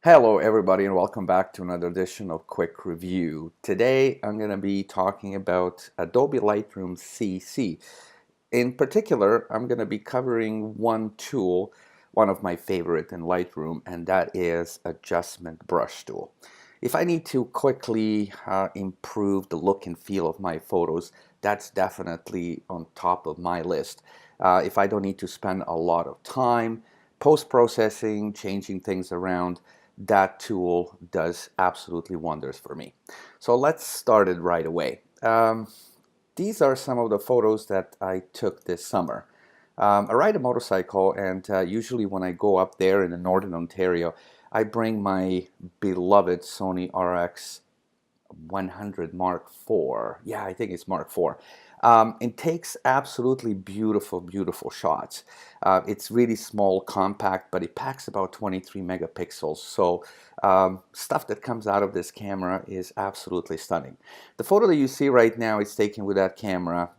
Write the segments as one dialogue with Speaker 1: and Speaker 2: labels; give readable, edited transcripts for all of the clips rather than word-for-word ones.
Speaker 1: Hello everybody and welcome back to another edition of Quick Review. Today I'm going to be talking about Adobe Lightroom CC. In particular, I'm going to be covering one tool, one of my favorite in Lightroom, and that is Adjustment Brush Tool. If I need to quickly improve the look and feel of my photos, that's definitely on top of my list. If I don't need to spend a lot of time post-processing, changing things around, that tool does absolutely wonders for me. So let's start it right away. These are some of the photos that I took this summer. I ride a motorcycle, and usually when I go up there in the Northern Ontario, I bring my beloved Sony RX 100 Mark IV. Yeah, I think it's Mark IV. It takes absolutely beautiful shots. It's really small, compact, but it packs about 23 megapixels. So stuff that comes out of this camera is absolutely stunning. The photo that you see right now is taken with that camera.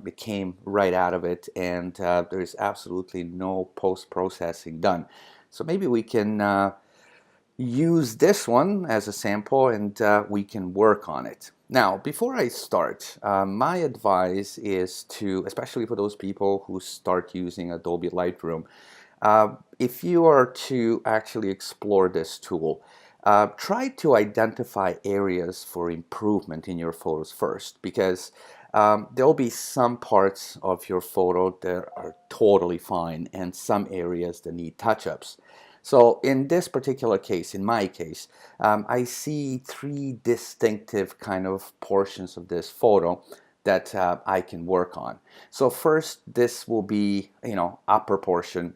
Speaker 1: It came right out of it, and there is absolutely no post-processing done. So maybe we can use this one as a sample, and we can work on it. Now, before I start, my advice is to, especially for those people who start using Adobe Lightroom, if you are to actually explore this tool, try to identify areas for improvement in your photos first, because there'll be some parts of your photo that are totally fine and some areas that need touch-ups. So in this particular case, in my case, I see three distinctive kind of portions of this photo that I can work on. So first, this will be, upper portion,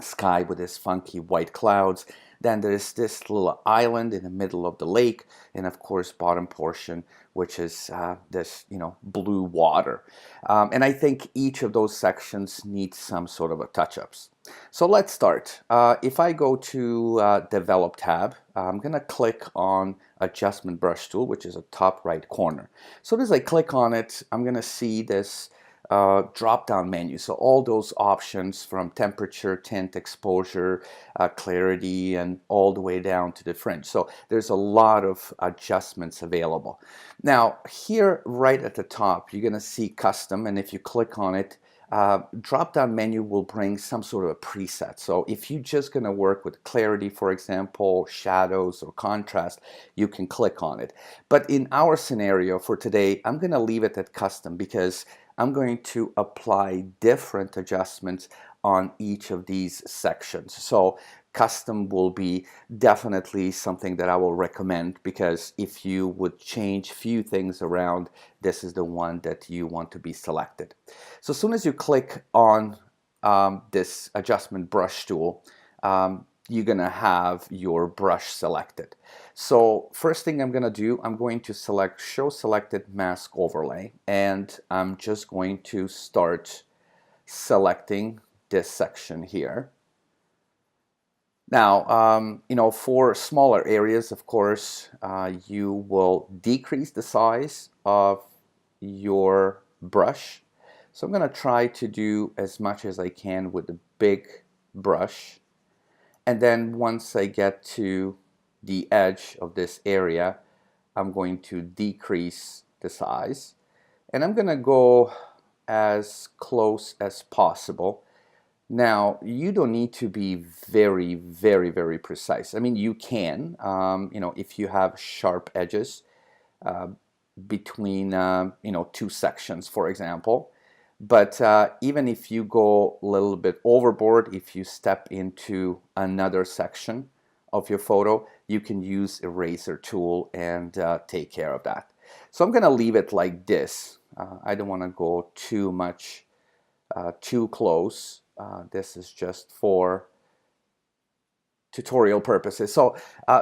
Speaker 1: sky with this funky white clouds. Then there's this little island in the middle of the lake, and of course bottom portion, which is this blue water. And I think each of those sections needs some sort of a touch-ups. So let's start. If I go to Develop tab, I'm gonna click on Adjustment Brush Tool, which is a top right corner. So as I click on it, I'm gonna see this drop-down menu. So all those options from temperature, tint, exposure, clarity, and all the way down to the fringe. So there's a lot of adjustments available. Now here right at the top, you're gonna see custom, and if you click on it, drop-down menu will bring some sort of a preset. So if you're just going to work with clarity, for example, shadows or contrast, you can click on it. But in our scenario for today, I'm going to leave it at custom because I'm going to apply different adjustments on each of these sections. So custom will be definitely something that I will recommend, because if you would change few things around, this is the one that you want to be selected. So as soon as you click on this adjustment brush tool, you're gonna have your brush selected. So first thing I'm gonna do, I'm going to select Show Selected Mask Overlay, and I'm just going to start selecting this section here. Now, for smaller areas, of course, you will decrease the size of your brush. So I'm going to try to do as much as I can with the big brush. And then once I get to the edge of this area, I'm going to decrease the size. And I'm going to go as close as possible. Now, you don't need to be very precise. I mean, you can, if you have sharp edges between, two sections, for example. But even if you go a little bit overboard, if you step into another section of your photo, you can use eraser tool and take care of that. So I'm going to leave it like this. I don't want to go too much, too close. This is just for tutorial purposes. So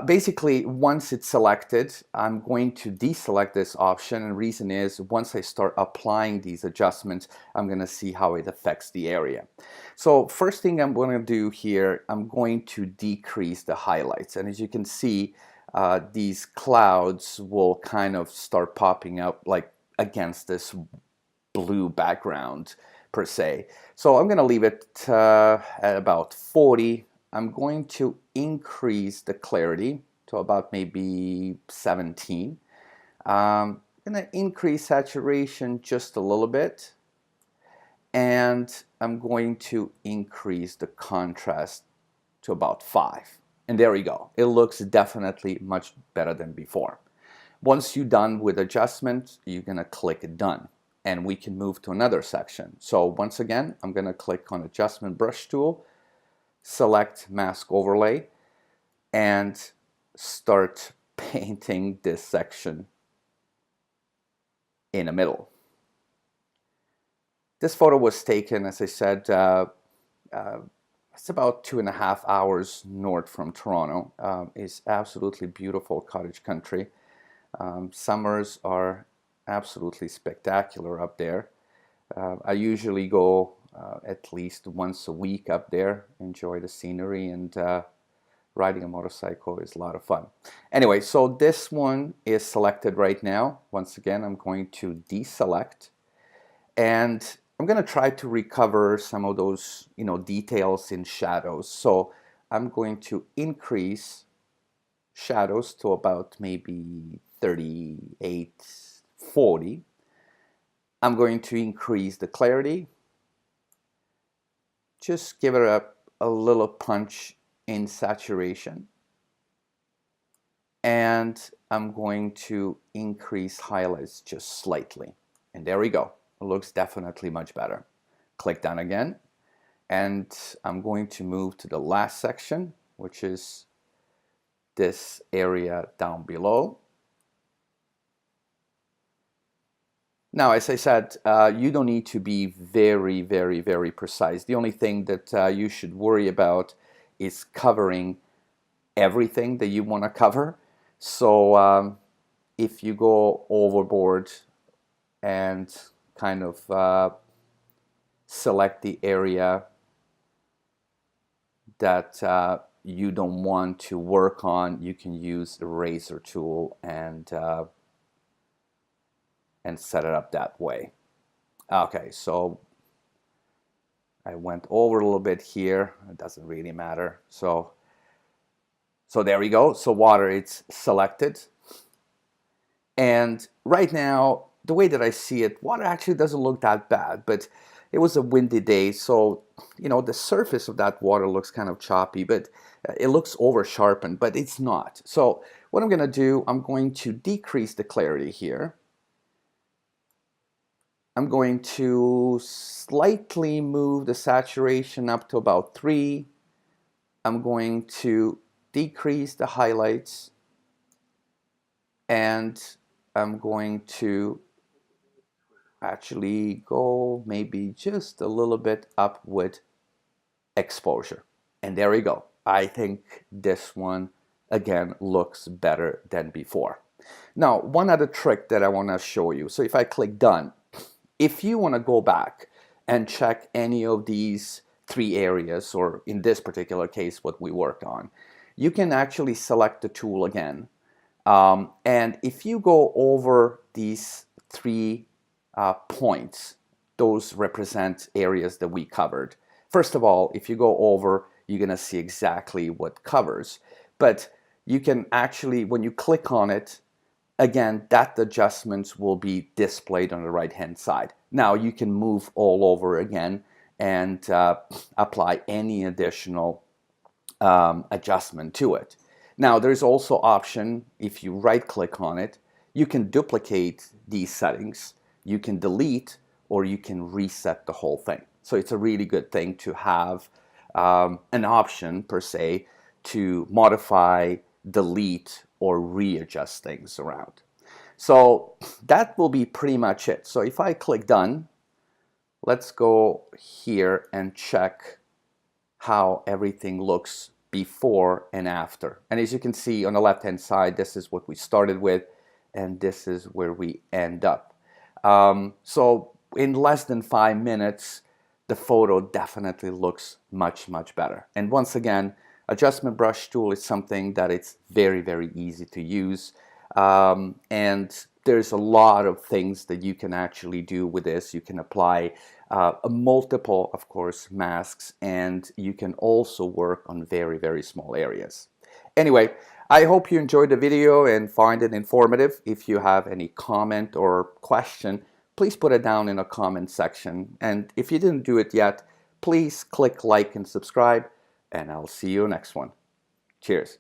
Speaker 1: basically, once it's selected, I'm going to deselect this option, and reason is once I start applying these adjustments, I'm going to see how it affects the area. So first thing I'm going to do here, I'm going to decrease the highlights, and as you can see, these clouds will kind of start popping up like against this blue background per se. So I'm going to leave it at about 40. I'm going to increase the clarity to about maybe 17. I'm going to increase saturation just a little bit, and I'm going to increase the contrast to about 5. And there we go. It looks definitely much better than before. Once you're done with adjustment, you're going to click Done, and we can move to another section. So once again, I'm going to click on Adjustment Brush Tool, select Mask Overlay, and start painting this section in the middle. This photo was taken, as I said, it's about 2.5 hours north from Toronto. It's absolutely beautiful cottage country. Summers are absolutely spectacular up there. I usually go at least once a week up there, enjoy the scenery, and riding a motorcycle is a lot of fun. Anyway, so this one is selected right now. Once again, I'm going to deselect, and I'm going to try to recover some of those, details in shadows. So I'm going to increase shadows to about maybe 38, 40. I'm going to increase the clarity. Just give it a little punch in saturation. And I'm going to increase highlights just slightly. And there we go. It looks definitely much better. Click Done again. And I'm going to move to the last section, which is this area down below. Now, as I said, you don't need to be very, very, very precise. The only thing that you should worry about is covering everything that you want to cover. So if you go overboard and kind of select the area that you don't want to work on, you can use the eraser tool and set it up that way. Okay, so I went over a little bit here. It doesn't really matter. So there we go. So water, it's selected. And right now, the way that I see it, water actually doesn't look that bad, but it was a windy day, so the surface of that water looks kind of choppy, but it looks over sharpened, but it's not. So what I'm going to do, I'm going to decrease the clarity here. I'm going to slightly move the saturation up to about 3. I'm going to decrease the highlights, and I'm going to actually go maybe just a little bit up with exposure. And there we go. I think this one, again, looks better than before. Now, one other trick that I want to show you. So if I click Done, if you want to go back and check any of these 3 areas, or in this particular case, what we worked on, you can actually select the tool again. And if you go over these 3 points, those represent areas that we covered. First of all, if you go over, you're going to see exactly what covers. But you can actually, when you click on it, again, that adjustments will be displayed on the right-hand side. Now you can move all over again and apply any additional adjustment to it. Now there's also option, if you right-click on it, you can duplicate these settings, you can delete, or you can reset the whole thing. So it's a really good thing to have an option, per se, to modify, delete, or readjust things around. So that will be pretty much it. So if I click Done, let's go here and check how everything looks before and after. And as you can see on the left-hand side, this is what we started with, and this is where we end up. So in less than 5 minutes, the photo definitely looks much, much better. And once again, adjustment brush tool is something that it's very, very easy to use. And there's a lot of things that you can actually do with this. You can apply multiple, of course, masks, and you can also work on very, very small areas. Anyway, I hope you enjoyed the video and find it informative. If you have any comment or question, please put it down in a comment section. And if you didn't do it yet, please click like and subscribe, and I'll see you next one. Cheers.